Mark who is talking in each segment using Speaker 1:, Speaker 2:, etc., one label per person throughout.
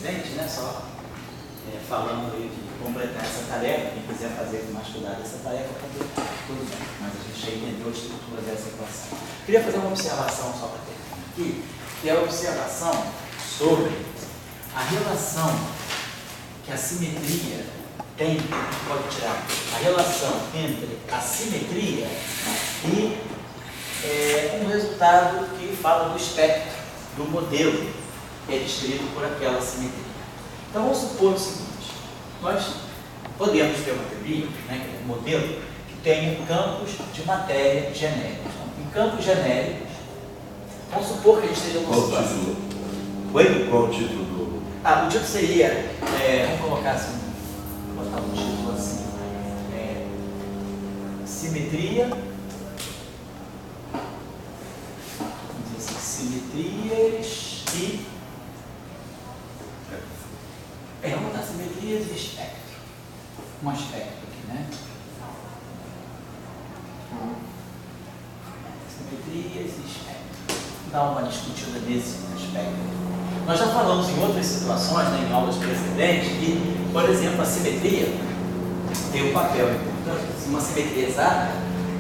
Speaker 1: precedente, né? Só falando aí de completar essa tarefa. Quem quiser fazer com mais cuidado essa tarefa, tudo bem. Mas a gente já entendeu a estrutura dessa equação. Queria fazer uma observação só para terminar aqui, que é a observação sobre a relação que a simetria tem, a gente pode tirar a relação entre a simetria e um resultado que fala do espectro, do modelo que é descrito por aquela simetria. Então vamos supor o seguinte: nós podemos ter uma teoria, né, que é um modelo que tem campos de matéria genéricos. Então, em campos genéricos, vamos supor que a gente esteja numa situação. Oi?
Speaker 2: Qual o título do.
Speaker 1: O título seria, vamos colocar assim, vou botar um título assim, simetria, vamos dizer assim, simetrias e, vamos botar simetrias e espectro, um aspecto aqui, né? Simetrias e espectro, vou dar uma discutida nesse aspecto. Nós já falamos em outras situações, né, em aulas precedentes, que, por exemplo, a simetria tem um papel importante. Uma simetria exata,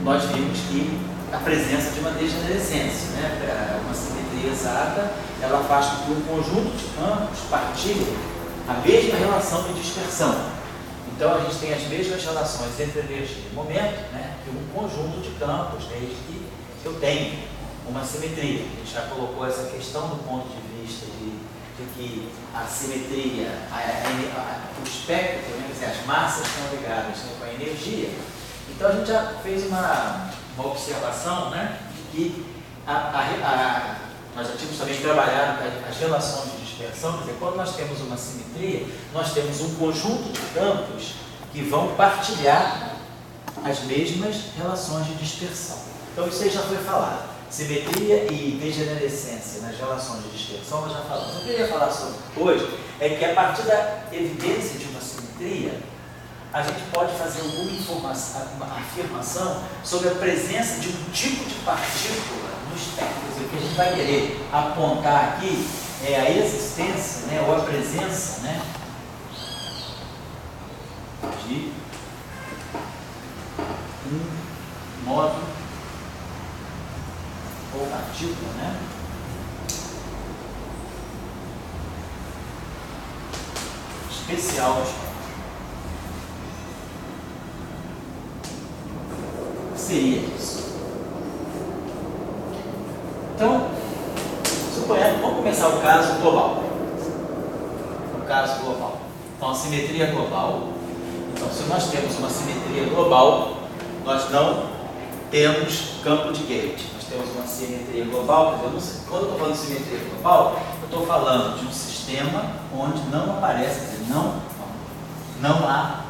Speaker 1: nós vimos que a presença de uma degenerescência, né? Uma simetria exata, ela faz com que um conjunto de campos partilhe a mesma relação de dispersão. Então, a gente tem as mesmas relações entre energia e momento, né, que um conjunto de campos, desde que eu tenho uma simetria. A gente já colocou essa questão do ponto de vista de que a simetria, o espectro, né, quer dizer, as massas estão ligadas, né, com a energia. Então a gente já fez uma observação, né, de que nós já tínhamos também trabalhado as relações de dispersão, quer dizer, quando nós temos uma simetria, nós temos um conjunto de campos que vão partilhar as mesmas relações de dispersão. Então isso aí já foi falado. Simetria e degenerescência nas relações de dispersão, nós já falamos. O que eu queria falar sobre hoje é que, a partir da evidência de uma simetria, a gente pode fazer alguma afirmação sobre a presença de um tipo de partícula no espectro. O que a gente vai querer apontar aqui é a existência, né, ou a presença, né, de um módulo ou partícula, né, especial no espectro. O que seria isso? Então, suponhamos, vamos começar o caso global. O caso global. Então, a simetria global. Então, se nós temos uma simetria global, nós não temos campo de Gauge. Temos uma simetria global, quando eu estou falando de simetria global, eu estou falando de um sistema onde não aparece, não há.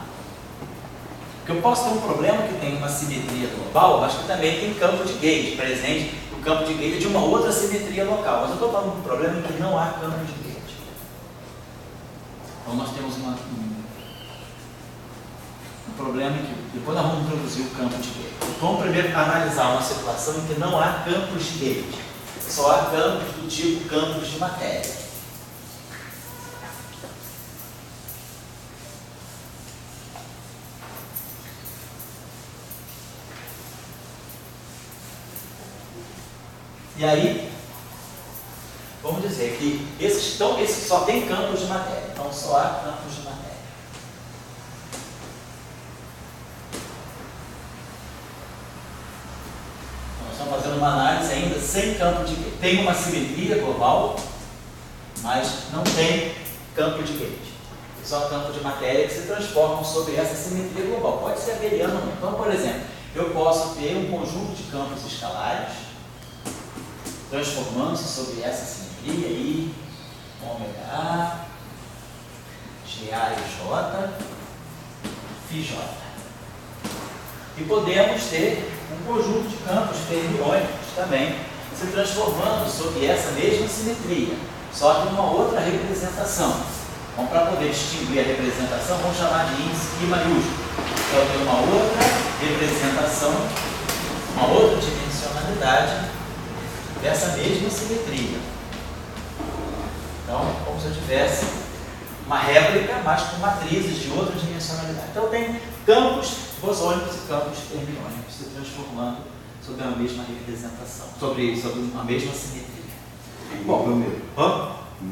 Speaker 1: Porque eu posso ter um problema que tem uma simetria global, mas que também tem campo de Gauge presente, o campo de Gauge é de uma outra simetria local, mas eu estou falando de um problema em que não há campo de Gauge. Então nós temos um problema em que depois nós vamos introduzir o campo de Gauge. Vamos primeiro analisar uma situação em que não há campos de Gauge, só há campos do tipo campos de matéria. E aí, vamos dizer que esses só tem campos de matéria, então só há campos de matéria. Estamos fazendo uma análise ainda sem campo de Gauge. Tem uma simetria global, mas não tem campo de Gauge. Só campo de matéria que se transformam sobre essa simetria global. Pode ser abeliano ou não. Então, por exemplo, eu posso ter um conjunto de campos escalares transformando-se sobre essa simetria I, ômega A, GA e J, Φj. E podemos ter um conjunto de campos fermiônicos também se transformando sob essa mesma simetria, só que numa outra representação. Então, para poder distinguir a representação, vamos chamar de índice I maiúsculo. Então, tem uma outra representação, uma outra dimensionalidade dessa mesma simetria. Então, como se eu tivesse uma réplica, mas com matrizes de outra dimensionalidade. Então tem campos bosônicos e campos fermiônicos se transformando sobre a mesma representação, sobre a mesma simetria. Bom,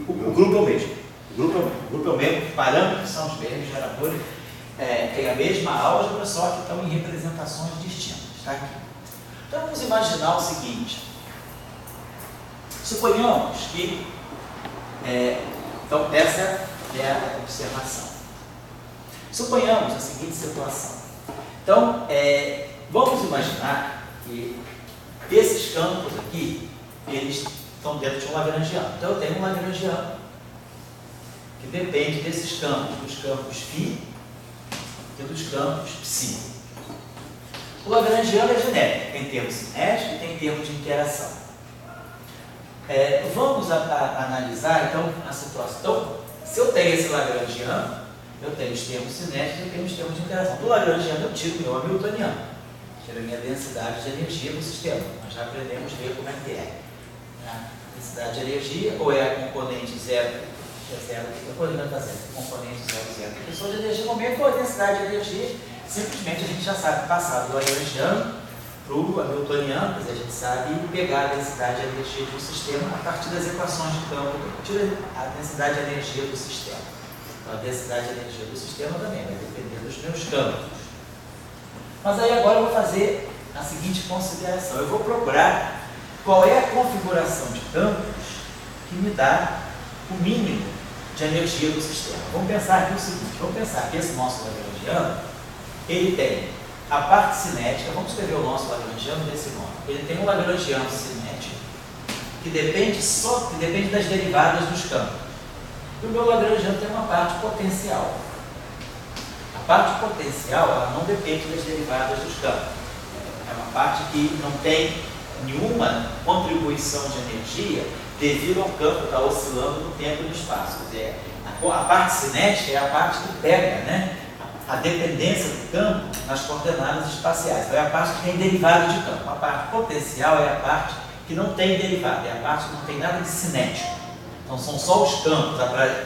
Speaker 1: o grupo é o mesmo. O grupo é o mesmo, parâmetros são os mesmos, geradores têm a mesma álgebra, só que estão em representações distintas. Tá aqui. Então vamos imaginar o seguinte. Suponhamos que, então essa é a observação. Suponhamos a seguinte situação. Então, vamos imaginar que esses campos aqui, eles estão dentro de um lagrangiano. Então eu tenho um lagrangiano que depende desses campos, dos campos φ e dos campos ψ. O lagrangiano é genérico, tem termos cinéticos e tem termos de interação. Vamos analisar então a situação. Então, se eu tenho esse lagrangiano, eu tenho os termos cinéticos e tenho os termos de interação. Do lagrangiano eu tiro o meu hamiltoniano, tiro a minha densidade de energia no sistema. Nós já aprendemos a ver como é que é. A densidade de energia, ou é a componente zero, que é zero, depois vai fazer componente 0, a questão de energia, no momento, a densidade de energia, simplesmente a gente já sabe passar do lagrangiano para o hamiltoniano, mas a gente sabe pegar a densidade de energia de um sistema a partir das equações de campo, tira a densidade de energia do sistema. Então, a densidade de energia do sistema também vai depender dos meus campos. Mas aí agora eu vou fazer a seguinte consideração. Eu vou procurar qual é a configuração de campos que me dá o mínimo de energia do sistema. Vamos pensar aqui o seguinte, vamos pensar que esse nosso lagrangiano, ele tem a parte cinética, vamos escrever o nosso lagrangiano desse modo. Ele tem um lagrangiano cinético que depende das derivadas dos campos. E o meu lagrangiano tem uma parte potencial. A parte potencial, ela não depende das derivadas dos campos. É uma parte que não tem nenhuma contribuição de energia devido ao campo estar oscilando no tempo e no espaço. Quer dizer, a parte cinética é a parte que pega, né, a dependência do campo nas coordenadas espaciais. Então é a parte que tem derivado de campo. A parte potencial é a parte que não tem derivado, é a parte que não tem nada de cinético. Então são só os campos,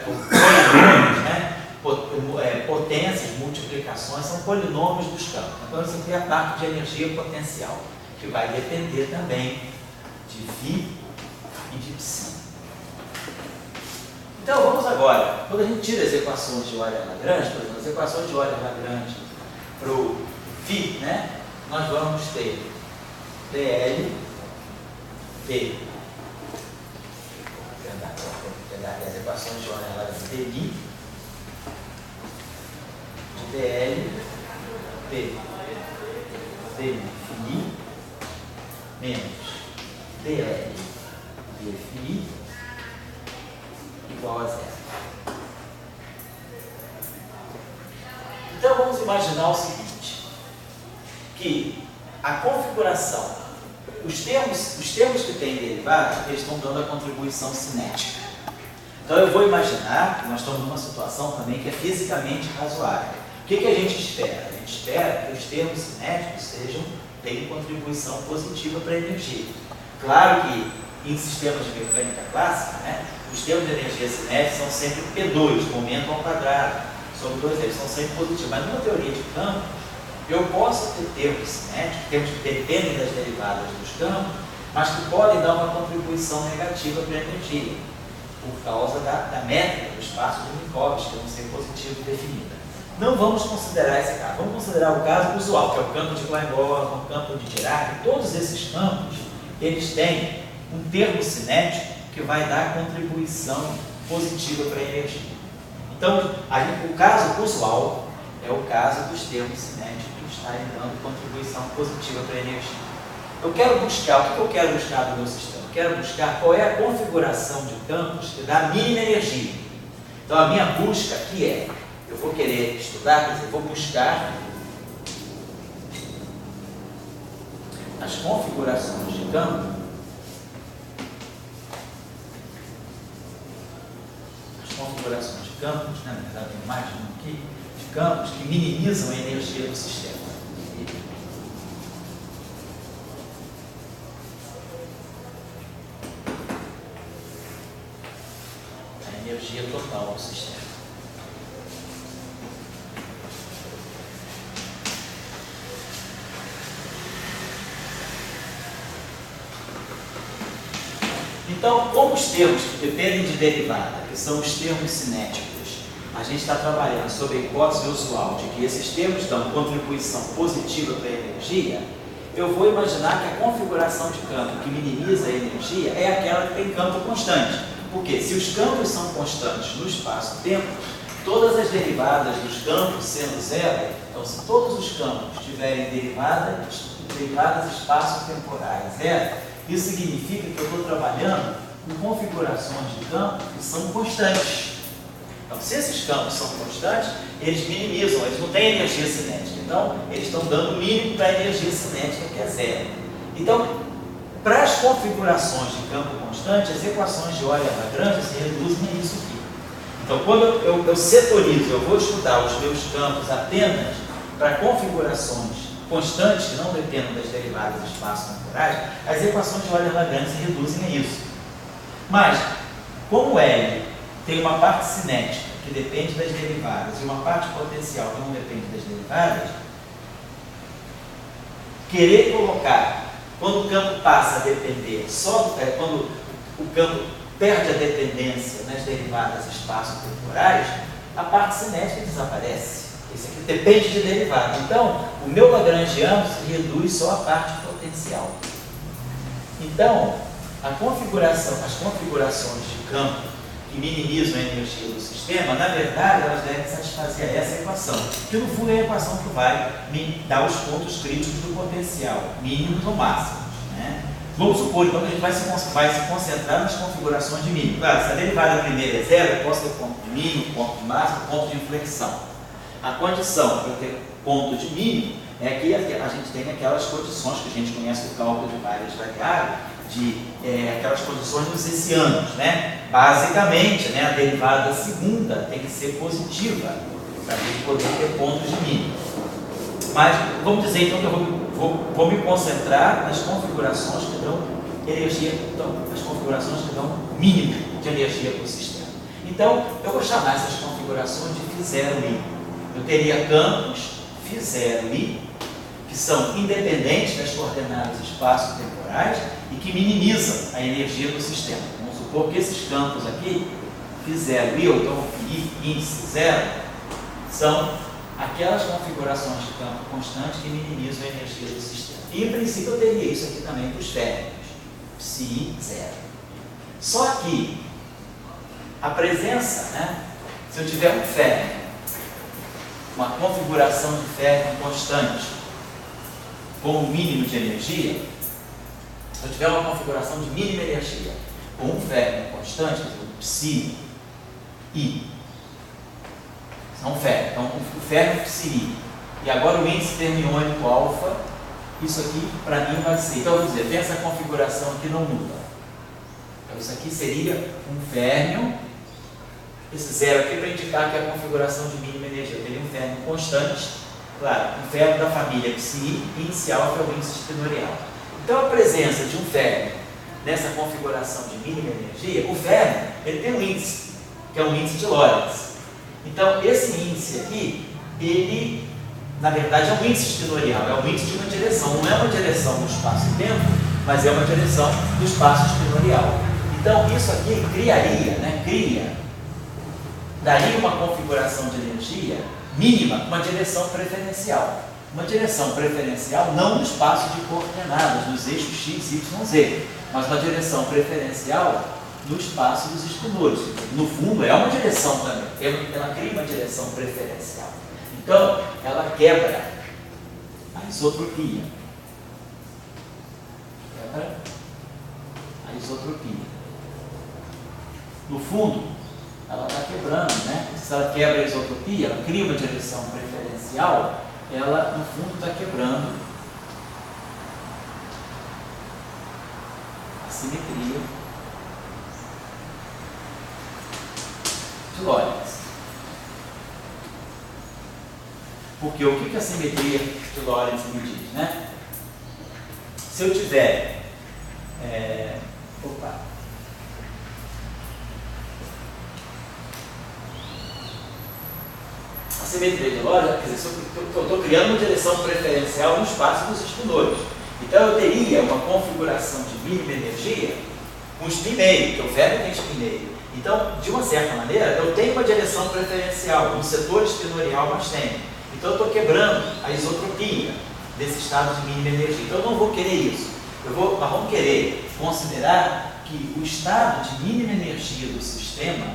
Speaker 1: polinômios, né? Potências, multiplicações, são polinômios dos campos. Então você tem a parte de energia potencial, que vai depender também de φ e de ψ. Então vamos agora, quando a gente tira as equações de Euler-Lagrange, por exemplo, as equações de Euler-Lagrange para o φ, né, nós vamos ter dl, d, vou pegar aqui as equações de Euler-Lagrange, dl, de dl, d, dφ, menos dl, dφ, igual a zero. Então vamos imaginar o seguinte, que a configuração, os termos que têm derivado, eles estão dando a contribuição cinética. Então eu vou imaginar que nós estamos numa situação também que é fisicamente razoável. O que a gente espera? A gente espera que os termos cinéticos tenham contribuição positiva para a energia. Claro que em sistemas de mecânica clássica, né, os termos de energia cinética são sempre P2, momento ao quadrado, sobre 2 são sempre positivos. Mas numa teoria de campos, eu posso ter termos cinéticos, termos que dependem das derivadas dos campos, mas que podem dar uma contribuição negativa para a energia, por causa da métrica do espaço de Minkowski, que é um ser positivo definida. Não vamos considerar esse caso, vamos considerar o caso usual, que é o campo de Klein-Bordch, o campo de Dirac. Todos esses campos, eles têm um termo cinético que vai dar contribuição positiva para a energia. Então, o caso usual é o caso dos termos cinéticos estarem dando contribuição positiva para a energia. Eu quero buscar, o que eu quero buscar do meu sistema? Eu quero buscar qual é a configuração de campos que dá a mínima energia. Então, a minha busca aqui é, eu vou querer estudar, quer dizer, eu vou buscar as configurações de campo, configurações de campos, né? Na verdade tem mais de um aqui, de campos que minimizam a energia do sistema. A energia total do sistema. Então, como os termos que dependem de derivada, que são os termos cinéticos, a gente está trabalhando sobre a hipótese usual de que esses termos dão contribuição positiva para a energia, eu vou imaginar que a configuração de campo que minimiza a energia é aquela que tem campo constante. Porque se os campos são constantes no espaço-tempo, todas as derivadas dos campos sendo zero, então se todos os campos tiverem derivadas espaço-temporais zero, isso significa que eu estou trabalhando com configurações de campo que são constantes. Então, se esses campos são constantes, eles minimizam, eles não têm energia cinética. Então, eles estão dando o mínimo para a energia cinética, que é zero. Então, para as configurações de campo constante, as equações de Euler-Lagrange se reduzem a isso aqui. Então, quando eu setorizo, eu vou estudar os meus campos apenas para configurações constantes, que não dependam das derivadas espaço-temporais, as equações de Euler-Lagrange se reduzem a isso. Mas, como L tem uma parte cinética que depende das derivadas e uma parte potencial que não depende das derivadas, querer colocar, quando o campo passa a depender quando o campo perde a dependência nas derivadas espaço-temporais, a parte cinética desaparece. Isso aqui depende de derivada. Então, o meu lagrangiano se reduz só à parte potencial. Então, as configurações de campo que minimizam a energia do sistema, na verdade, elas devem satisfazer essa equação, que no fundo é a equação que vai me dar os pontos críticos do potencial, mínimos ou máximos. Né? Vamos supor, então, que a gente vai se concentrar nas configurações de mínimo. Claro, se a derivada primeira é zero, eu posso ter ponto de mínimo, ponto de máximo, ponto de inflexão. A condição para eu ter ponto de mínimo é que a gente tem aquelas condições que a gente conhece do cálculo de várias variáveis, aquelas condições dos hessianos, né? Basicamente, né, a derivada segunda tem que ser positiva para a gente poder ter pontos de mínimo. Mas vamos dizer então que eu vou me concentrar nas configurações que dão energia, as configurações que dão mínimo de energia para o sistema. Então, eu vou chamar essas configurações de φ0i. Eu teria campos φ0i que são independentes das coordenadas espaço-temporais e que minimizam a energia do sistema. Vamos supor que esses campos aqui, φ0i, ou então φ índice zero, são aquelas configurações de campo constante que minimizam a energia do sistema. E, em princípio, eu teria isso aqui também para os férmions, psi zero. Só que a presença, né, se eu tiver um férmio, uma configuração de férmio constante, com um mínimo de energia, se eu tiver uma configuração de mínima energia com um férmio constante, o psi i, são férmio, então o férmio psi i, e agora o índice termiônico alfa, isso aqui para mim vai ser, então eu vou dizer, tem essa configuração aqui não muda. Então isso aqui seria um férmio, esse zero aqui para indicar que é a configuração de mínima energia. Eu teria um férmio constante, claro, um férmio da família psi inicial, que é o índice tenorial. Então a presença de um férmio nessa configuração de mínima energia, o férmio ele tem um índice, que é um índice de Lorentz. Então esse índice aqui, ele na verdade é um índice tenorial, é um índice de uma direção, não é uma direção no espaço-tempo, mas é uma direção do espaço tenorial. Então isso aqui criaria, daria uma configuração de energia mínima, uma direção preferencial. Uma direção preferencial não no espaço de coordenadas, nos eixos x, y, z, mas uma direção preferencial no espaço dos espinores. No fundo, é uma direção também, ela cria uma direção preferencial. Então, ela quebra a isotropia. Quebra a isotropia. No fundo, ela está quebrando, né? Se ela quebra a isotropia, ela cria uma direção preferencial, ela no fundo está quebrando a simetria de Lorentz. Porque o que a simetria de Lorentz me diz, né? Se eu tiver a simetria de Lorentz, quer dizer, eu estou criando uma direção preferencial no espaço dos espinores. Então eu teria uma configuração de mínima energia com spin meio, que o ferro tem spin meio. Então, de uma certa maneira, eu tenho uma direção preferencial, no setor espinorial nós temos. Então, eu estou quebrando a isotropia desse estado de mínima energia. Então, eu não vou querer isso. Nós vamos querer considerar que o estado de mínima energia do sistema,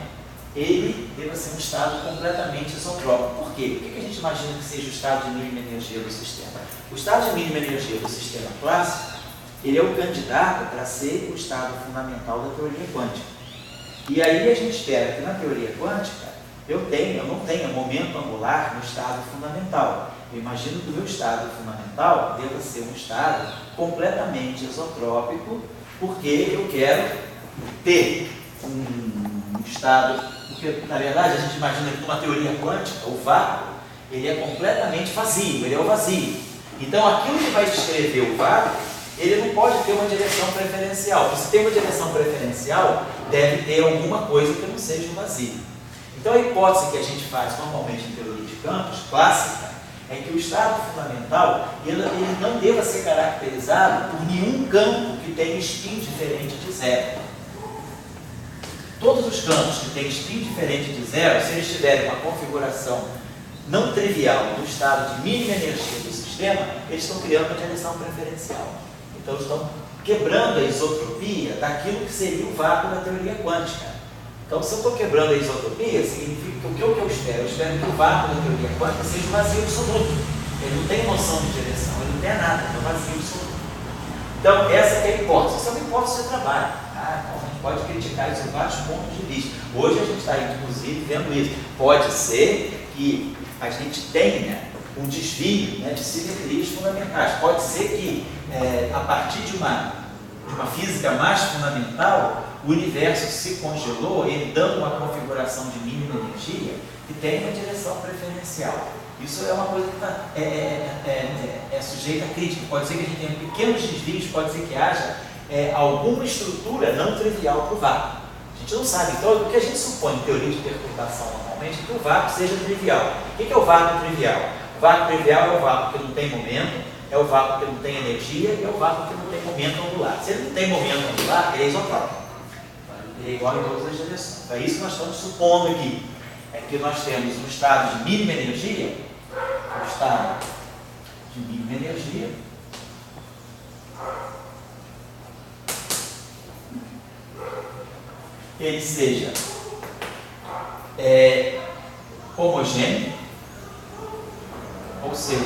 Speaker 1: ele deva ser um estado completamente isotrópico. Por quê? Por que a gente imagina que seja o estado de mínima energia do sistema? O estado de mínima energia do sistema clássico, ele é o candidato para ser o estado fundamental da teoria quântica. E aí a gente espera que na teoria quântica eu não tenha momento angular no estado fundamental. Eu imagino que o meu estado fundamental deva ser um estado completamente isotrópico, porque eu quero ter um estado, porque na verdade a gente imagina que numa teoria quântica, o vácuo, ele é completamente vazio, ele é o vazio. Então aquilo que vai descrever o vácuo, ele não pode ter uma direção preferencial. Se tem uma direção preferencial, deve ter alguma coisa que não seja o vazio. Então a hipótese que a gente faz normalmente em teoria de campos, clássica, é que o estado fundamental ele não deva ser caracterizado por nenhum campo que tenha spin diferente de zero. Todos os campos que têm spin diferente de zero, se eles tiverem uma configuração não trivial do estado de mínima energia do sistema, eles estão criando uma direção preferencial. Então estão quebrando a isotropia daquilo que seria o vácuo da teoria quântica. Então, se eu estou quebrando a isotropia, significa que o que eu espero? Eu espero que o vácuo da teoria quântica seja vazio absoluto. Ele não tem noção de direção, ele não tem nada, é vazio absoluto. Então, essa é a hipótese. Isso é uma hipótese de trabalho. Então, a gente pode criticar isso em vários pontos de vista. Hoje a gente está, inclusive, vendo isso. Pode ser que a gente tenha um desvio, né, de simetrias fundamentais. Pode ser que, a partir de uma física mais fundamental, o universo se congelou, ele dando uma configuração de mínima energia que tem uma direção preferencial. Isso é uma coisa que é sujeita a crítica. Pode ser que a gente tenha pequenos desvios, pode ser que haja alguma estrutura não trivial para o vácuo. A gente não sabe. Então, o que a gente supõe em teoria de perturbação normalmente é que o vácuo seja trivial. O que é o vácuo trivial? O vácuo trivial é o vácuo que não tem momento, é o vácuo que não tem energia e é o vácuo que não tem momento angular. Se ele não tem momento angular, ele é isotrópico. Ele é igual em todas as direções. É isso que nós estamos supondo aqui. É que nós temos um estado de mínima energia, um estado de mínima energia, ele seja homogêneo, ou seja,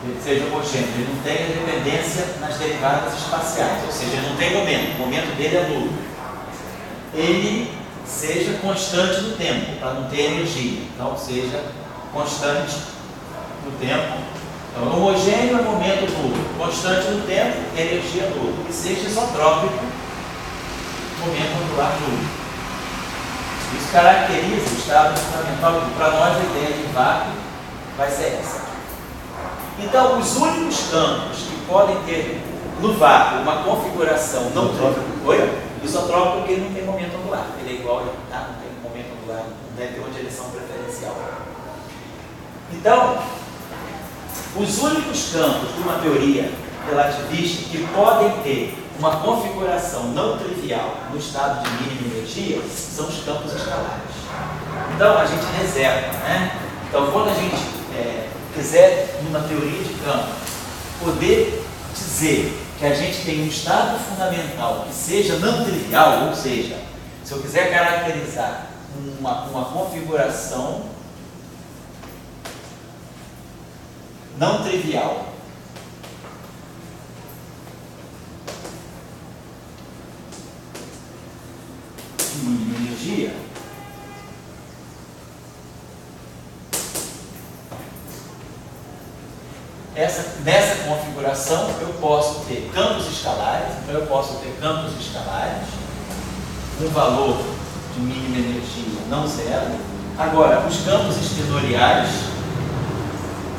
Speaker 1: ele seja homogêneo, ele não tenha dependência nas derivadas espaciais, ou seja, ele não tem momento, o momento dele é nulo. Ele seja constante no tempo, para não ter energia, então seja constante no tempo. Então, homogêneo é momento nulo, constante no tempo, energia nula, e seja isotrópico, momento angular nulo. Isso caracteriza o estado fundamental, que para nós a ideia de vácuo vai ser essa. Então, os únicos campos que podem ter no vácuo uma configuração não isotrópico, porque ele não tem momento angular. Ele é igual, tá? Não tem momento angular, não deve ter uma direção preferencial. Então, os únicos campos de uma teoria relativista que podem ter uma configuração não trivial no estado de mínima energia são os campos escalares. Então, a gente reserva, né? Então, quando a gente quiser, numa teoria de campo, poder dizer que a gente tem um estado fundamental que seja não trivial, ou seja, se eu quiser caracterizar uma configuração não trivial de mínima energia, nessa configuração eu posso ter campos escalares, então eu posso ter campos escalares, um valor de mínima energia não zero. Agora, os campos espinoriais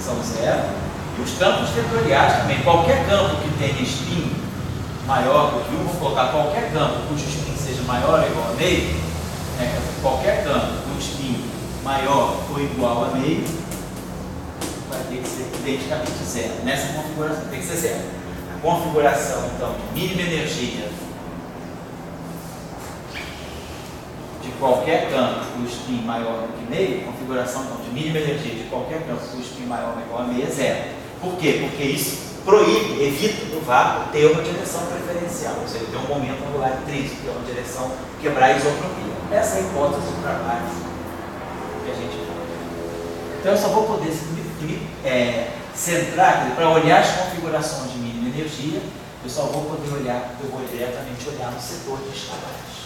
Speaker 1: são zero, e os campos vetoriais também. Qualquer campo que tenha spin maior do que 1, vou colocar qualquer campo cujo spin seja maior ou igual a meio, né? Qualquer campo com spin maior ou igual a meio, vai ter que ser identicamente zero. Nessa configuração tem que ser zero. configuração, então, de mínima energia de qualquer campo com spin maior do que meio, configuração então, de mínima energia de qualquer campo com spin maior ou igual a meio é zero. Por quê? Porque isso proíbe, evita do vácuo ter uma direção preferencial, ou seja, ter um momento angular intrínseco, ter uma direção quebrar a isotropia. Essa é a hipótese do trabalho que a gente faz. Então eu só vou poder centrar, para olhar as configurações de mínima energia, eu só vou poder olhar, eu vou diretamente olhar no setor de escalares.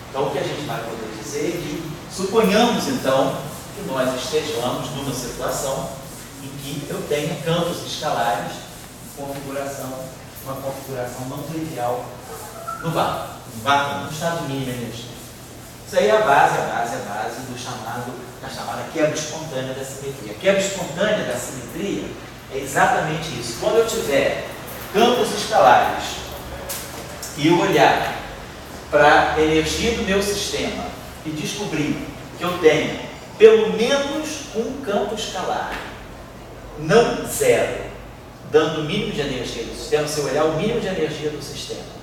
Speaker 1: Então o que a gente vai poder dizer é que, suponhamos então que nós estejamos numa situação em que eu tenha campos escalares em configuração, uma configuração não trivial no vácuo, no estado de mínima energia. Isso aí é a base da chamada quebra espontânea da simetria. A quebra espontânea da simetria é exatamente isso. Quando eu tiver campos escalares e eu olhar para a energia do meu sistema e descobrir que eu tenho pelo menos um campo escalar, não zero, dando o mínimo de energia do sistema, se eu olhar o mínimo de energia do sistema,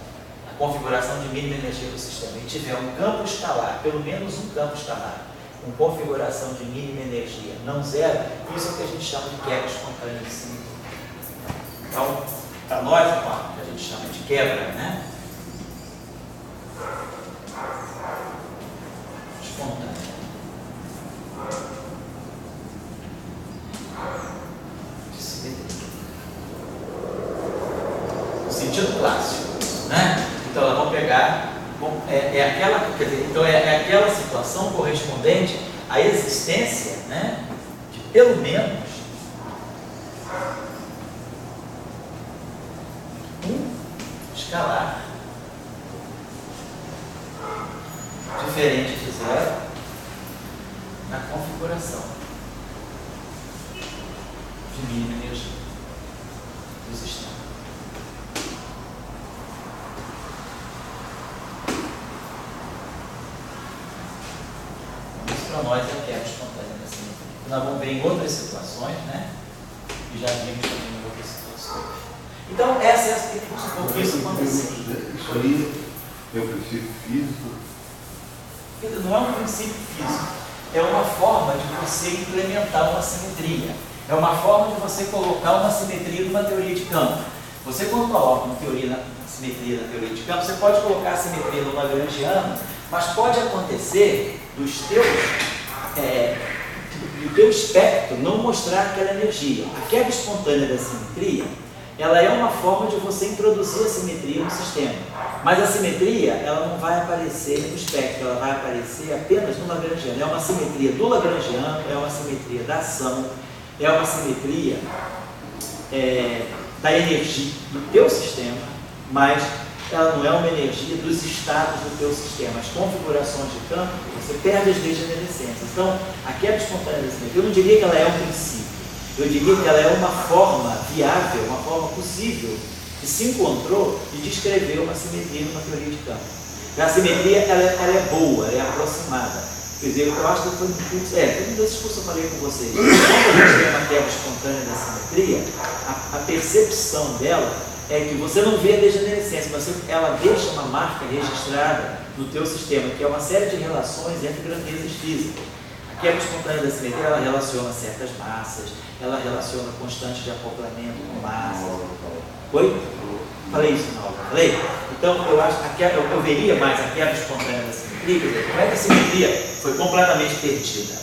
Speaker 1: a configuração de mínima energia do sistema, e tiver um campo escalar, pelo menos um campo escalar, com configuração de mínima energia, não zero, isso é o que a gente chama de quebra espontânea de simetria. Então, para nós, o que a gente chama de quebra, né? Espontânea. De simetria. No sentido clássico, né? Então, elas vão pegar, é aquela situação correspondente à existência, né, de pelo menos um escalar diferente de zero na configuração de mínima energia do sistema. Isso para nós é a quebra espontânea da simetria. Nós vamos ver em outras situações, né? E já vimos também em outras situações. Então, essa é a explicação por que isso aconteceu.
Speaker 2: Isso aí é um princípio físico?
Speaker 1: Não é um princípio físico, é uma forma de você implementar uma simetria. É uma forma de você colocar uma simetria numa teoria de campo. Você, quando coloca uma simetria na teoria de campo, você pode colocar a simetria no lagrangiano, mas pode acontecer do teu espectro não mostrar aquela energia. A quebra espontânea da simetria, ela é uma forma de você introduzir a simetria no sistema. Mas a simetria, ela não vai aparecer no espectro, ela vai aparecer apenas no lagrangiano. É uma simetria do lagrangiano, é uma simetria da ação, é uma simetria da energia do teu sistema, mas ela não é uma energia dos estados do teu sistema. As configurações de campo, você perde as degenerescências. Então, a quebra espontânea da simetria, eu não diria que ela é um princípio, eu diria que ela é uma forma viável, uma forma possível que se encontrou de descrever uma simetria numa teoria de campo. A simetria, ela é boa, ela é aproximada. Quer dizer, eu acho que foi um curso, foi um desses cursos que eu falei com vocês. Quando a gente tem uma quebra espontânea da simetria, a percepção dela é que você não vê a degenerescência, mas ela deixa uma marca registrada no teu sistema, que é uma série de relações entre grandezas físicas. A quebra espontânea da simetria, ela relaciona certas massas, ela relaciona constantes de acoplamento com massas. Oi? Falei isso na aula? Falei? Então, eu acho que eu veria mais a quebra espontânea da simetria, quer dizer, como é que a simetria foi completamente perdida?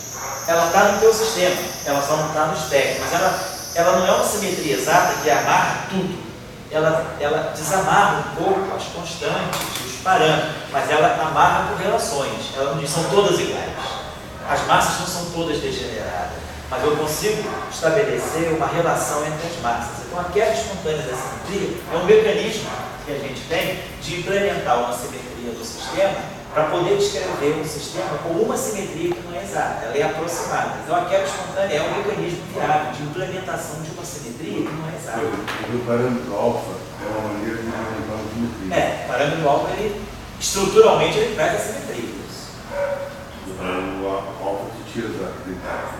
Speaker 1: Ela está no teu sistema, ela só não está no espectro, mas ela não é uma simetria exata que amarra tudo. Ela desamarra um pouco as constantes, os parâmetros, mas ela amarra por relações, ela não diz são todas iguais. As massas não são todas degeneradas, mas eu consigo estabelecer uma relação entre as massas. Então, a quebra espontânea da simetria é um mecanismo que a gente tem de implementar uma simetria do sistema para poder descrever um sistema com uma simetria que não é exata, ela é aproximada. Então, a quebra espontânea é um mecanismo viável de implementação de uma simetria que não é exata.
Speaker 2: O parâmetro alfa é uma maneira de implementar uma simetria.
Speaker 1: O parâmetro alfa, estruturalmente, ele traz a simetria.
Speaker 2: O parâmetro alfa te tira da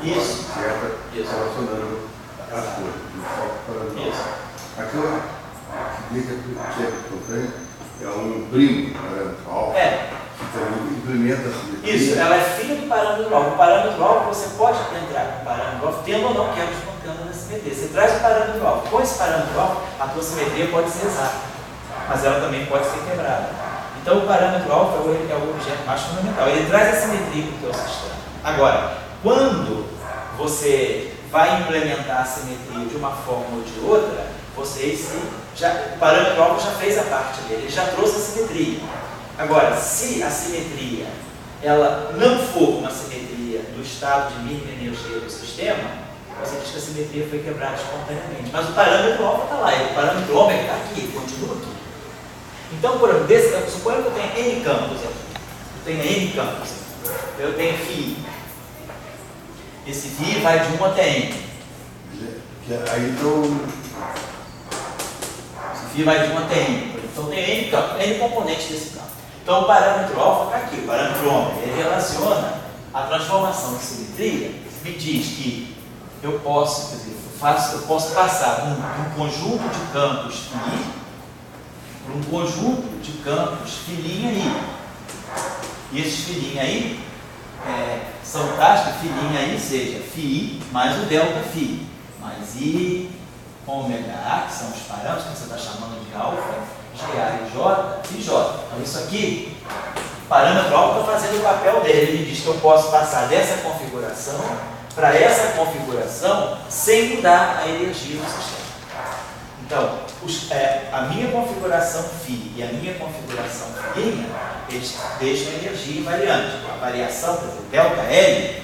Speaker 1: Isso.
Speaker 2: certa relacionando as coisas.
Speaker 1: Isso.
Speaker 2: Aquilo que é um primo parental que também implementa a simetria.
Speaker 1: Isso, ela é filha do parâmetro alvo. O parâmetro alvo você pode entrar com o parâmetro alvo, tendo ou não quebra espontânea na simetria. Você traz o parâmetro alvo. Com esse parâmetro alvo, a tua simetria pode ser exata, mas ela também pode ser quebrada. Então o parâmetro alvo é o objeto mais fundamental. Ele traz a simetria para o teu sistema. Agora, quando você vai implementar a simetria de uma forma ou de outra, o parâmetro alvo já fez a parte dele, ele já trouxe a simetria. Agora, se a simetria ela não for uma simetria do estado de mínima energia do sistema, você diz que a simetria foi quebrada espontaneamente. Mas o parâmetro alfa está lá, o parâmetro ômega está aqui, ele continua aqui. Então, por exemplo, suponha que eu tenha N campos aqui. Eu tenho N campos. Eu tenho φ. Esse φ vai de 1 até N.
Speaker 2: Aí então.
Speaker 1: Esse φ vai de 1 até N. Então tem N campos, N componentes desse campo. Então o parâmetro alfa está aqui, o parâmetro ômega. Ele relaciona a transformação de simetria, me diz que eu posso, quer dizer, eu posso passar um conjunto de campos φ por um conjunto de campos filinha I. E esses filinha I são tais que filinha I seja φI mais o delta φ, mais I, ômega A, que são os parâmetros que você está chamando de alfa, GA e J, e J. Então isso aqui, o parâmetro alfa está fazendo o papel dele. Ele diz que eu posso passar dessa configuração para essa configuração sem mudar a energia do sistema. Então, a minha configuração φ e a minha configuração filinha, eles deixam a energia invariante. A variação, por exemplo, ΔL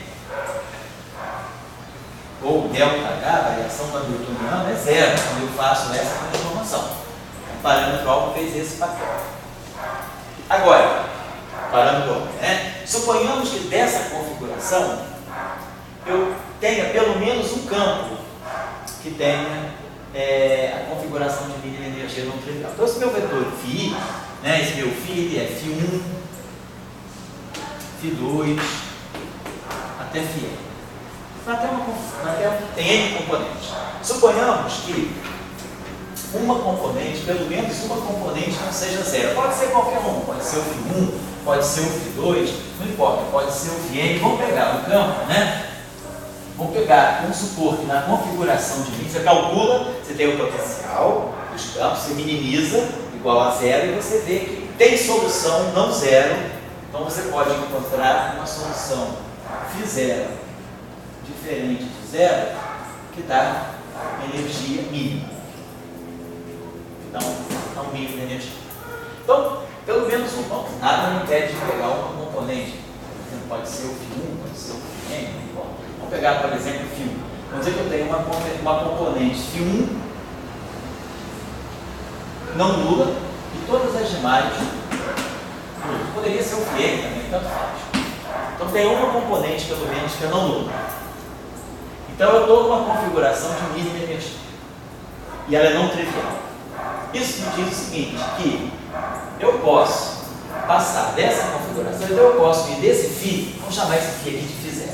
Speaker 1: ou ΔH, a variação do hamiltoniano é zero quando eu faço essa transformação. O parâmetro alfa fez esse papel. Agora, parâmetro alfa, suponhamos que dessa configuração eu tenha pelo menos um campo que tenha a configuração de mínima energia não trivial. Então, esse meu vetor φ, esse meu φ, ele é φ1, φ2, até φn. Tem N componentes. Suponhamos que uma componente, pelo menos uma componente, não seja zero. Pode ser qualquer um, pode ser o φ1, pode ser o φ2, não importa, pode ser o φn. Vamos pegar o campo, Vamos pegar, vamos supor que na configuração de mim, você calcula, você tem o potencial dos campos, você minimiza, igual a zero, e você vê que tem solução não zero. Então você pode encontrar uma solução φ0 diferente de zero, que dá energia mínima. Então, é um mínimo de energia. Então, pelo menos nada me impede de pegar uma componente. Pode ser o φ1, pode ser o φn, não importa. Vamos pegar, por exemplo, o φ1. Vamos dizer que eu tenho uma componente φ1 não nula e todas as demais nulas. Poderia ser o φn também, tanto faz. Então tem uma componente, pelo menos, que é não nula. Então eu estou numa configuração de mínima energia. E ela é não trivial. Isso me diz o seguinte, que eu posso passar dessa configuração, então eu posso ir desse φ, vamos chamar esse φ aqui de φ0,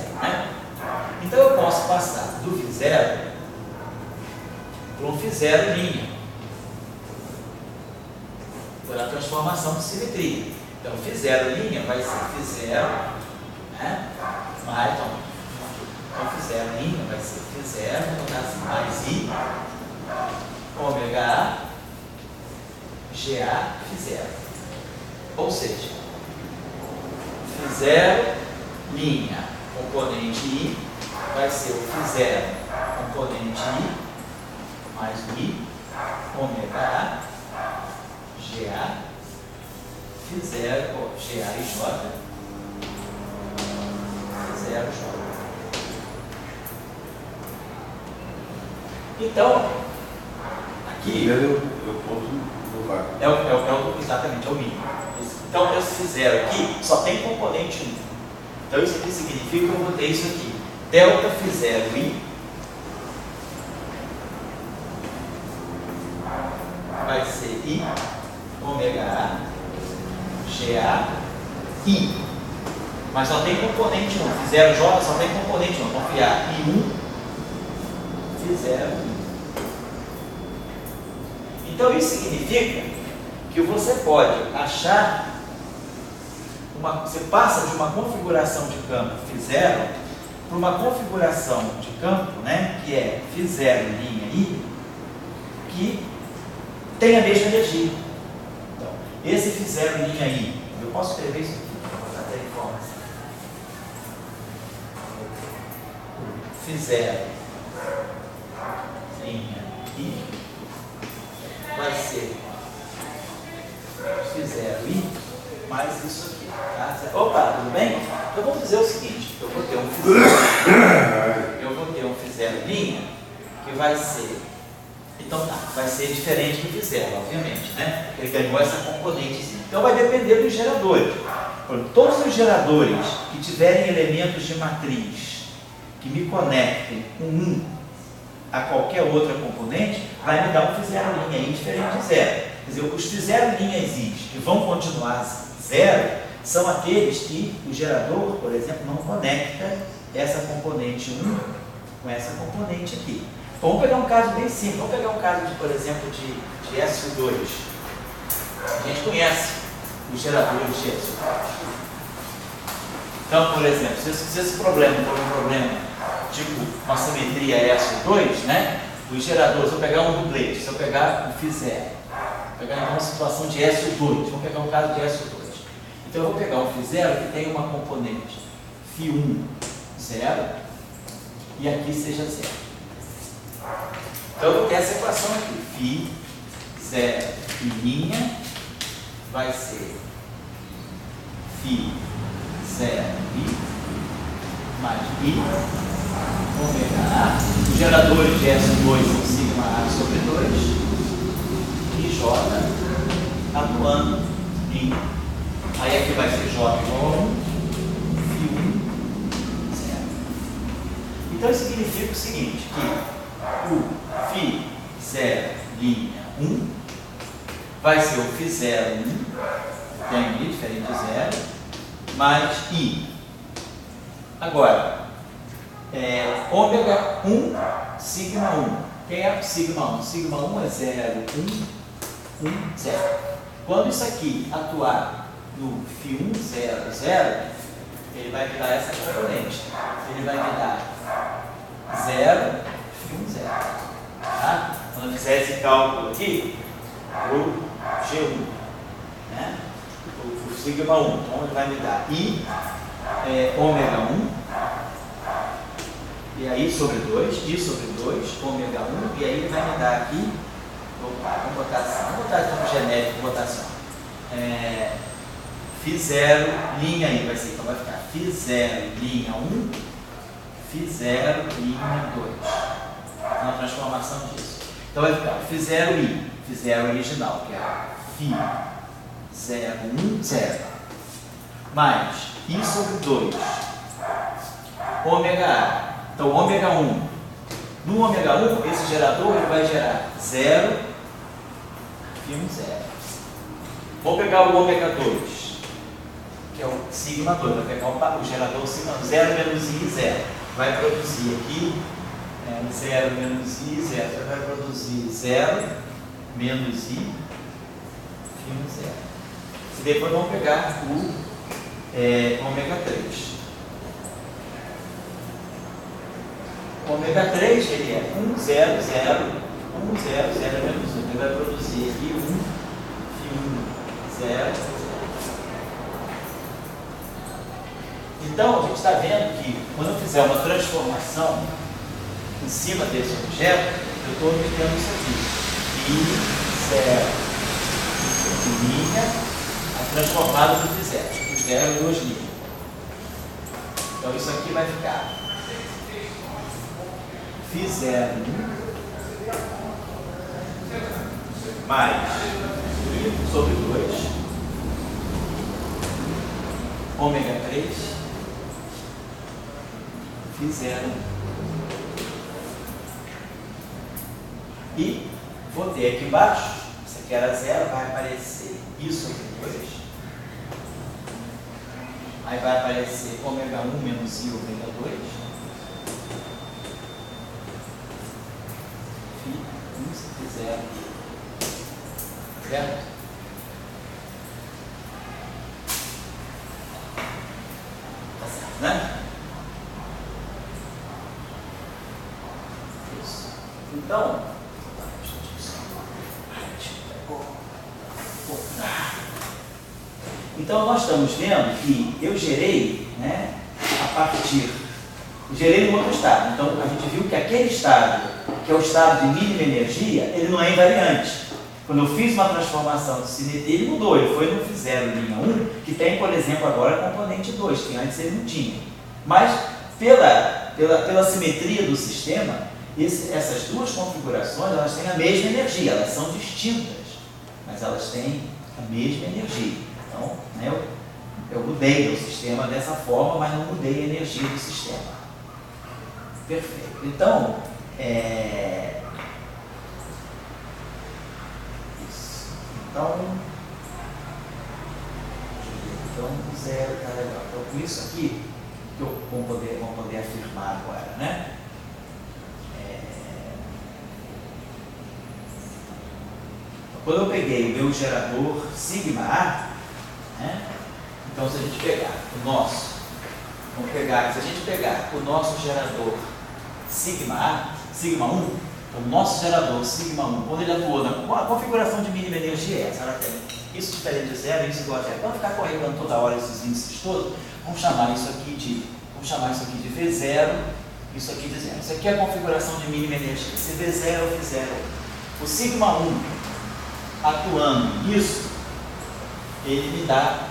Speaker 1: Então eu posso passar do φ0 para um φ0 linha, por a transformação de simetria. Então φ0 linha vai ser φ0, mais, então φ0 linha vai ser φ0, no caso mais I, ômega A, GA, φ0. Ou seja, φ0 linha, componente I, vai ser o φ0, componente I, mais I, ômega A, GA, φ0, GA e J, φ0, J. Então, aqui
Speaker 2: eu posso colocar.
Speaker 1: Exatamente, é o mínimo. Então, esse φ0 aqui só tem componente 1. Então, isso aqui significa que eu vou ter isso aqui. Delta φ0i vai ser I, ômega A, GA, I. Mas só tem componente 1. φ0j só tem componente 1. Confiar I1, φ0i. Então isso significa que você pode achar, você passa de uma configuração de campo φ0 para uma configuração de campo, né, que é φ0 linha I, que tem a mesma energia. Então, esse φ0 linha I, eu posso escrever isso aqui, para ter informação. φ0 linha I vai ser φ0 I mais isso aqui. Tá? Opa, tudo bem? Então vamos dizer o seguinte, eu vou ter um φ0 linha que vai ser, então tá, vai ser diferente do φ0, obviamente, né? Ele ganhou essa componente. Então vai depender dos geradores. Todos os geradores que tiverem elementos de matriz que me conectem com um a qualquer outra componente, vai me dar um φ0 linha I diferente de zero. Quer dizer, os φ0 linhas I que vão continuar zero são aqueles que o gerador, por exemplo, não conecta essa componente 1 com essa componente aqui. Vamos pegar um caso bem simples. Vamos pegar um caso, por exemplo, de SO2. A gente conhece os geradores de SO2. Então, por exemplo, se esse problema for um problema tipo uma simetria SO2, né? Os geradores, se eu pegar um duplete, se eu pegar um φ0, vou pegar então uma situação de SO2, vou pegar um caso de SO2. Então eu vou pegar um φ0 que tem uma componente φ1 0 e aqui seja 0. Então eu vou ter essa equação aqui, φ0 e linha vai ser φ0 I mais I ômega A. Os geradores de SO2 são sigma A sobre 2 e J atuando em. Aí aqui vai ser J igual a 1, φ1 0. Então isso significa o seguinte, que o φ0 linha 1 vai ser o φ0 1, tem ali diferente de 0, mais I. Agora, ômega 1, sigma 1. Quem é sigma 1? Sigma 1 é 0, 1, 1, 0. Quando isso aqui atuar no φ1, 0, 0, ele vai me dar essa componente. Ele vai me dar 0, φ1, 0. Tá? Quando eu fizer esse cálculo aqui, o G1, né? O sigma 1. Então ele vai me dar I, ômega 1. E aí sobre 2, I sobre 2, ômega 1, e aí ele vai me dar aqui, vamos botar assim, vamos botar aqui no genérico, vou botar assim, φ0 linha I, vai ser, então vai ficar φ0 linha 1, φ0 linha 2, uma transformação disso. Então vai ficar φ0 I, φ0 original, que é φ0 1, 0, mais I sobre 2, ômega A. Então, ômega 1. No ômega 1, esse gerador ele vai gerar 0, φ1, 0. Vou pegar o ômega 2, que é o sigma 2. Vou pegar o gerador sigma 0 menos I, 0. Vai produzir aqui 0 menos I, 0. Você vai produzir 0 menos I, φ1, 0. E depois vamos pegar o ômega 3. Ômega 3, ele é 1, 0, 0, 1, 0, 0 menos 1. Ele vai produzir aqui 1, φ1, 0, 0. Então, a gente está vendo que quando eu fizer uma transformação em cima desse objeto, eu estou obtendo isso aqui. I0 linha, a transformada do φ0. φ0 é 2 linhas. Então, isso aqui vai ficar φ0 mais I sobre 2, ômega 3, φ0. E vou ter aqui embaixo, isso aqui era 0, vai aparecer I sobre 2. Aí vai aparecer ômega 1 menos I ômega 2. φ1, 0. Certo? Tá certo, né? Isso. Então, nós estamos vendo que eu gerei, né, a partir, gerei um outro estado. Então a gente viu que aquele estado, que é o estado de mínima energia, ele não é invariante. Quando eu fiz uma transformação de simetria, ele mudou, ele foi no zero linha 1, que tem, por exemplo, agora componente 2, que antes ele não tinha. Mas pela simetria do sistema, essas duas configurações, elas têm a mesma energia, elas são distintas, mas elas têm a mesma energia. Então, né, eu mudei o sistema dessa forma, mas não mudei a energia do sistema. Perfeito. Então, isso. Então, zero está legal. Então, com isso aqui, que vamos poder afirmar agora, né? Quando eu peguei o meu gerador sigma A, né? Então, se a gente pegar o nosso, se a gente pegar o nosso gerador sigma A, sigma 1, então, o nosso gerador sigma 1, quando ele atua a configuração de mínima energia é essa, ela tem isso diferente de zero, isso igual a zero. Então, ficar corrigando toda hora esses índices todos, vamos chamar isso aqui de V0, isso aqui de zero. Isso aqui é a configuração de mínima energia. Se V0 ou V0, o sigma 1 atuando nisso, ele me dá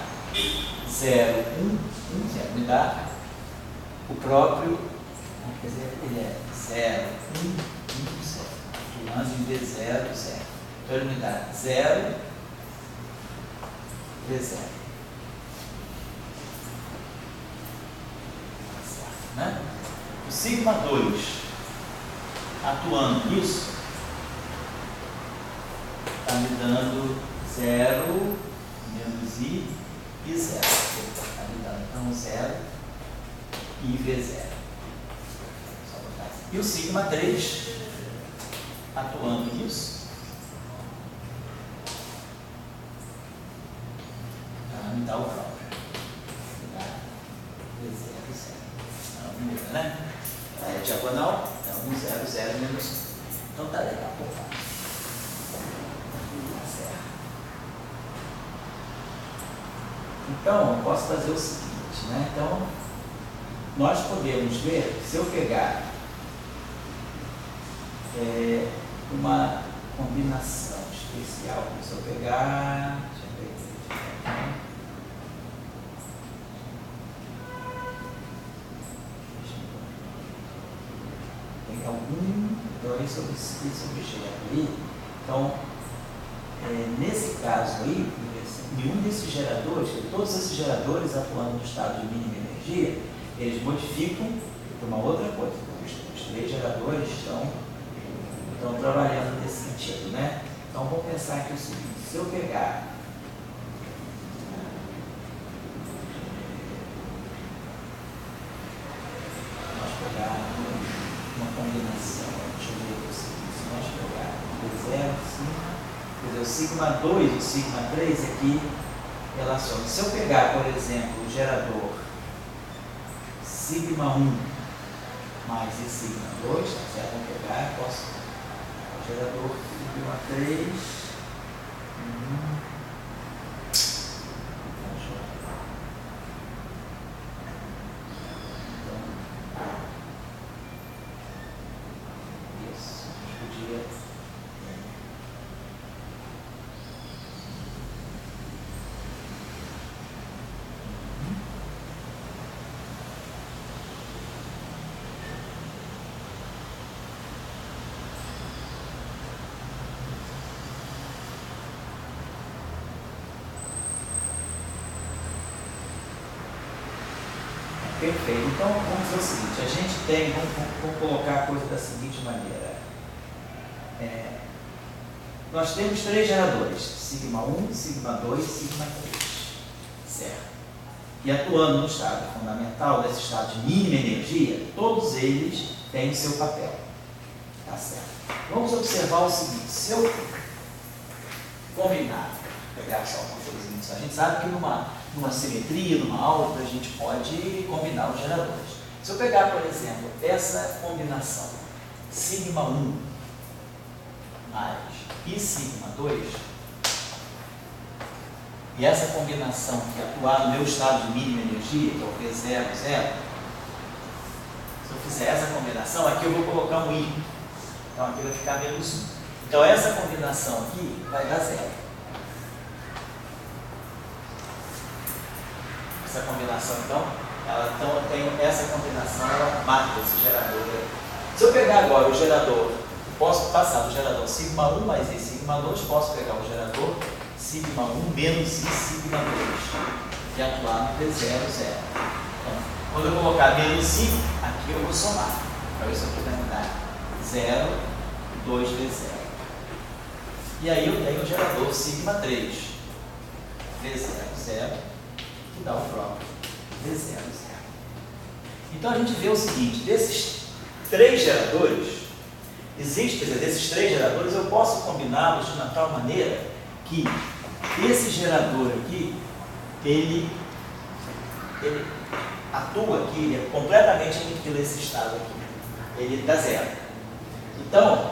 Speaker 1: 0, 1, 1, 0. Me dá o próprio, quer dizer, ele é 0, 1, 1, 0. Atuando em V0, 0. Então ele me dá 0, V0. Certo, né? O sigma 2 atuando nisso, está me dando 0 menos I e 0. Está me dando então 0 e V0. Só botar assim. E o sigma 3 atuando nisso, me dá o próprio. Me dá V0, 0. Não muda, né? É diagonal, então 1, 0, 0 menos 1. Então tá legal, por favor. Então, eu posso fazer o seguinte, né? Então, nós podemos ver, se eu pegar uma combinação especial, se eu pegar, deixa eu ver aqui, tem algum, então esse objeto aí, então, nesse caso aí, nenhum desses geradores, todos esses geradores atuando no estado de mínima energia, eles modificam para uma outra coisa. Os três geradores estão trabalhando nesse sentido, né? Então vamos pensar aqui o seguinte, se eu pegar uma combinação, deixa eu ver o seguinte, se nós pegar o sigma 2 e o sigma 3 aqui relacionam. Se eu pegar, por exemplo, o gerador sigma 1 mais esse sigma 2, tá certo? Vamos pegar, posso o gerador sigma 3 isso, a gente podia perfeito. Então, vamos fazer o seguinte, a gente tem, vamos colocar a coisa da seguinte maneira. Nós temos três geradores, sigma 1, sigma 2 e sigma 3, certo? E atuando no estado fundamental, desse estado de mínima energia, todos eles têm o seu papel, tá certo? Vamos observar o seguinte, se eu combinar, pegar só uma coisinha só. A gente sabe que numa simetria, numa aula, a gente pode combinar os geradores. Se eu pegar, por exemplo, essa combinação sigma 1 mais I sigma 2, e essa combinação que atuar no meu estado de mínima energia, que é o V0, 0, se eu fizer essa combinação, aqui eu vou colocar um I. Então aqui vai ficar menos 1. Então essa combinação aqui vai dar 0. Essa combinação, então tem essa combinação, ela marca esse gerador aí. Se eu pegar agora o gerador, posso passar do gerador sigma 1 mais I sigma 2, posso pegar o gerador sigma 1 menos I sigma 2 e atuar no V0, 0. Então, quando eu colocar menos I, aqui eu vou somar. Então isso aqui vai me dar 0, 2V0. E aí eu tenho o gerador sigma 3, V0, 0, que dá o próprio V0, 0. Então a gente vê o seguinte, desses três geradores, desses três geradores, eu posso combiná-los de uma tal maneira que esse gerador aqui, ele atua aqui, ele é completamente aniquila esse estado aqui, ele dá 0. Então,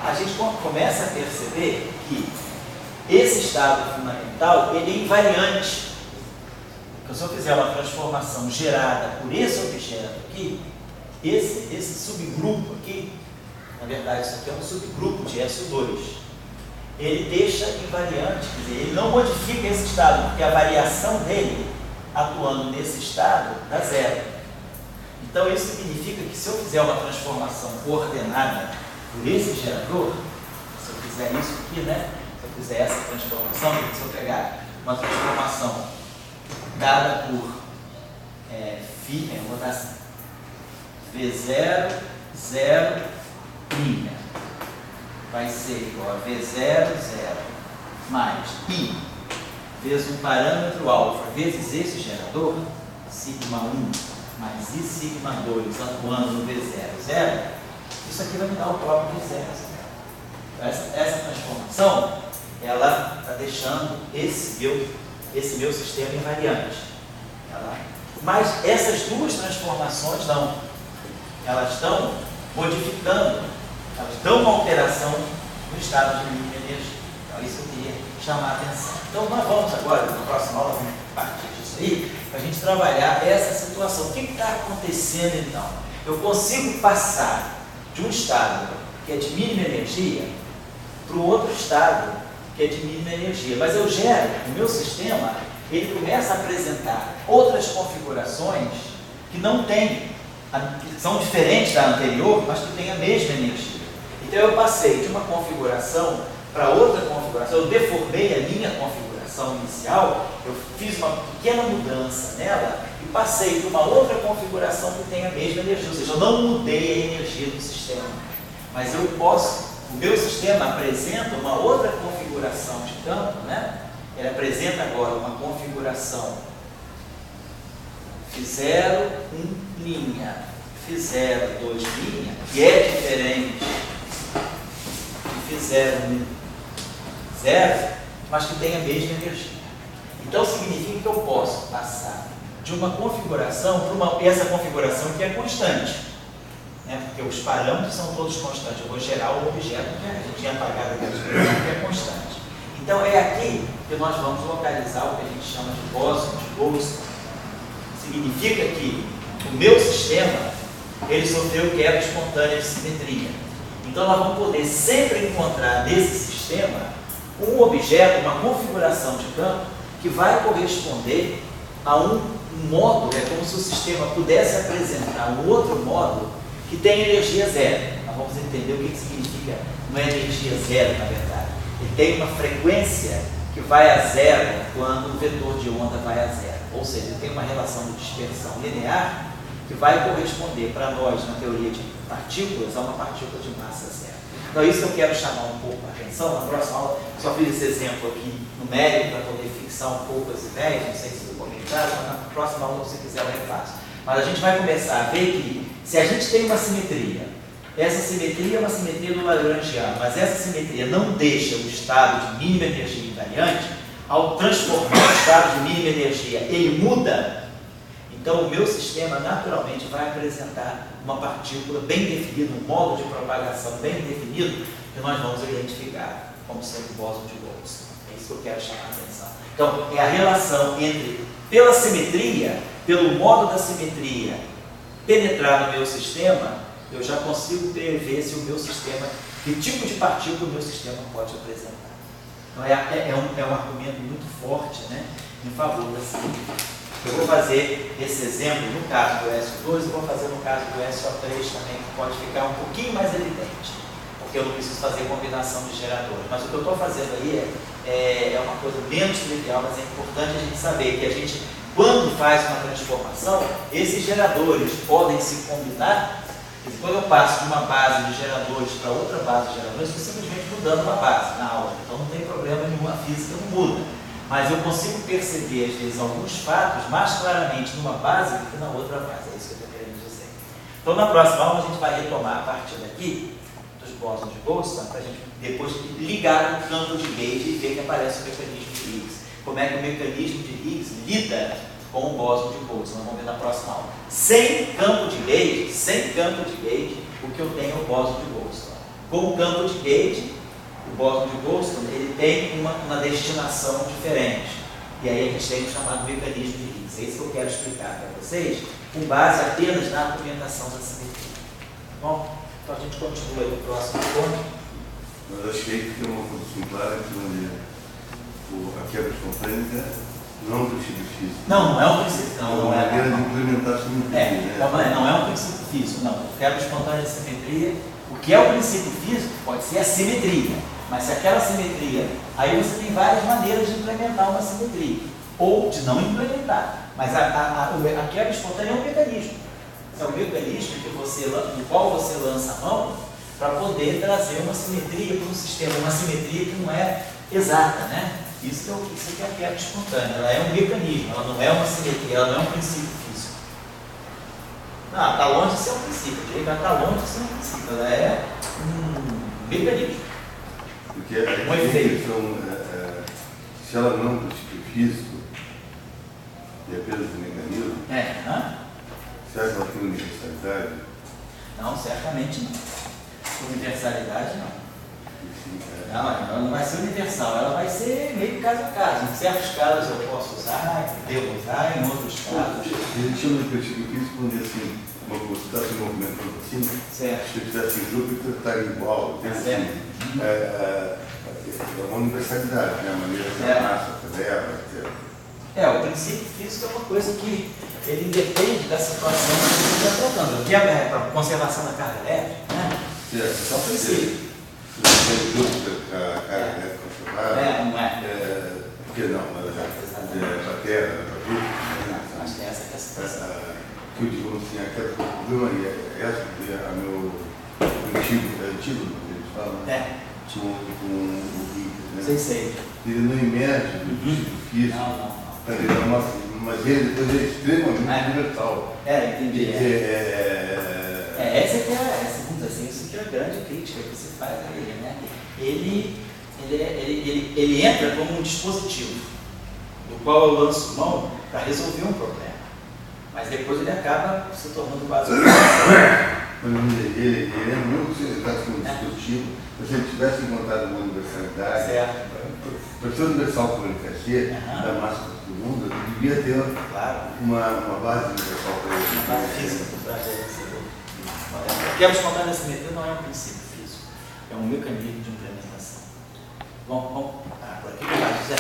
Speaker 1: a gente começa a perceber que esse estado fundamental, ele é invariante. Então, se eu fizer uma transformação gerada por esse objeto aqui, esse subgrupo aqui, na verdade isso aqui é um subgrupo de SO2, ele deixa invariante, quer dizer, ele não modifica esse estado, porque a variação dele, atuando nesse estado, dá 0. Então isso significa que se eu fizer uma transformação coordenada por esse gerador, se eu fizer isso aqui, né? Se eu fizer essa transformação, se eu pegar uma transformação dada por eu vou dar assim, V0, 0, linha, vai ser igual a V0, 0, mais I, vezes um parâmetro alfa, vezes esse gerador, sigma 1, mais I sigma 2, atuando no V0, 0, isso aqui vai me dar o próprio V0, 0. Essa transformação, ela está deixando esse meu sistema invariante. Mas essas duas transformações não. Elas estão modificando, elas dão uma alteração no estado de mínima energia. Então isso eu queria chamar a atenção. Então nós vamos agora, na próxima aula, vamos partir disso aí, para a gente trabalhar essa situação. O que está acontecendo então? Eu consigo passar de um estado que é de mínima energia para o outro estado que é de mínima energia. Mas eu gero, o meu sistema, ele começa a apresentar outras configurações que não têm, que são diferentes da anterior, mas que têm a mesma energia. Então eu passei de uma configuração para outra configuração, eu deformei a minha configuração inicial, eu fiz uma pequena mudança nela e passei para uma outra configuração que tem a mesma energia, ou seja, eu não mudei a energia do sistema, mas eu posso, o meu sistema apresenta uma outra configuração de campo, né? Ele apresenta agora uma configuração Φ0, 1 linha, Φ0, 2 linha, que é diferente de Φ0, 1, 0, mas que tem a mesma energia. Então significa que eu posso passar de uma configuração para essa configuração que é constante, né? Porque os parâmetros são todos constantes. Eu vou gerar o objeto que a gente tinha apagado aqui, que é constante. Então é aqui que nós vamos localizar o que a gente chama de bóson, de Goldstone. Significa que o meu sistema, ele sofreu quebra espontânea de simetria. Então nós vamos poder sempre encontrar nesse sistema um objeto, uma configuração de campo que vai corresponder a um modo, é como se o sistema pudesse apresentar um outro modo que tem energia zero. Nós vamos entender o que significa uma energia zero, na verdade. Ele tem uma frequência que vai a zero quando o vetor de onda vai a zero. Ou seja, ele tem uma relação de dispersão linear que vai corresponder para nós, na teoria de partículas, a uma partícula de massa zero. Então, isso que eu quero chamar um pouco a atenção. Na próxima aula, só fiz esse exemplo aqui numérico para poder fixar um pouco as ideias. Não sei se foi comentado, mas na próxima aula, se você quiser, eu refaço. Mas a gente vai começar a ver que, se a gente tem uma simetria Essa simetria é uma simetria do Lagrangiano, mas essa simetria não deixa o estado de mínima energia invariante. Ao transformar o estado de mínima energia, ele muda. Então, o meu sistema naturalmente vai apresentar uma partícula bem definida, um modo de propagação bem definido, que nós vamos identificar como sendo o bóson de Bose. É isso que eu quero chamar a atenção. Então, é a relação entre, pela simetria, pelo modo da simetria penetrar no meu sistema, eu já consigo prever se o meu sistema, que tipo de partícula o meu sistema pode apresentar. Então, é um argumento muito forte, né, em favor da simetria. Eu vou fazer esse exemplo no caso do SO2 e vou fazer no caso do SO3 também, que pode ficar um pouquinho mais evidente, porque eu não preciso fazer combinação de geradores. Mas o que eu estou fazendo aí é uma coisa menos trivial, mas é importante a gente saber que a gente, quando faz uma transformação, esses geradores podem se combinar. Quando eu passo de uma base de geradores para outra base de geradores, estou simplesmente mudando uma base na aula, então não tem problema nenhum, a física não muda. Mas eu consigo perceber, às vezes, alguns fatos mais claramente numa base do que na outra base. É isso que eu estou querendo dizer. Então, na próxima aula, a gente vai retomar a partir daqui, dos bósons de Bose, para a gente depois ligar no campo de Gauge e ver que aparece o mecanismo de Higgs. Como é que o mecanismo de Higgs lida com o bóson de Bose. Nós vamos ver na próxima aula. Sem campo de Gauge, o que eu tenho é o bóson de Bose. Com o campo de Gauge, o bóson de Bose, ele tem uma destinação diferente. E aí a gente tem o chamado mecanismo de Higgs. É isso que eu quero explicar para vocês, com base apenas na argumentação da simetria. Bom, então a gente continua aí no próximo ponto.
Speaker 2: Mas acho que aí tem uma condição clara que a quebra espontânea não é um princípio físico.
Speaker 1: Não é um princípio.
Speaker 2: É uma maneira de implementar a simetria.
Speaker 1: Não é um princípio físico, não. Quebra espontânea de simetria. O que é o princípio físico pode ser a simetria. Mas se aquela simetria, aí você tem várias maneiras de implementar uma simetria, ou de não implementar. Mas a quebra espontânea é um mecanismo. É um mecanismo no qual você lança a mão para poder trazer uma simetria para um sistema, uma simetria que não é exata, né? Isso que é a quebra espontânea. Ela é um mecanismo, ela não é uma simetria, ela não é um princípio físico. Não, está longe de ser um princípio, ela está longe de ser um princípio, ela é um mecanismo.
Speaker 2: Porque a questão, se ela não é um princípio físico, e apenas um mecanismo, será que ela tem universalidade?
Speaker 1: Não, certamente não. Universalidade não. Não, ela não vai ser universal, ela vai ser meio caso a caso. Em certos casos eu posso usar, devo usar, em outros casos.
Speaker 2: A gente chama de princípio físico quando assim, você está se movimentando assim,
Speaker 1: certo.
Speaker 2: Se você estivesse em Júpiter, estaria igual. É uma universalidade, né? A maneira que a massa, a Terra, etc.
Speaker 1: O princípio físico é uma coisa que ele independe da situação que você está tratando. O que é a conservação da carga elétrica, né?
Speaker 2: Certo.
Speaker 1: É um princípio.
Speaker 2: Se você tem Júpiter, a carga elétrica conservada,
Speaker 1: não é?
Speaker 2: Por que não? Mas para a Terra, para Júpiter.
Speaker 1: Acho que essa é a situação.
Speaker 2: Que eu digo assim, aquela problema é essa, a meu antigo, eles falam, com o Higgs, né?
Speaker 1: Sei.
Speaker 2: Ele não emerge do princípio físico.
Speaker 1: Não.
Speaker 2: Mas ele depois é extremamente universal.
Speaker 1: Entendi. Essa é a grande crítica que você faz a ele, né? Ele entra como um dispositivo, do qual eu lanço mão para resolver um problema. Mas depois ele acaba se tornando quase um
Speaker 2: ele é muito um dispositivo, mas se ele tivesse encontrado uma universalidade, para ser universal como ele quer ser, da massa do mundo, ele devia ter uma base universal para ele.
Speaker 1: Uma base física para ele. A quebra espontânea da simetria não é um princípio físico, é um mecanismo de implementação. Bom, por aqui vai, José.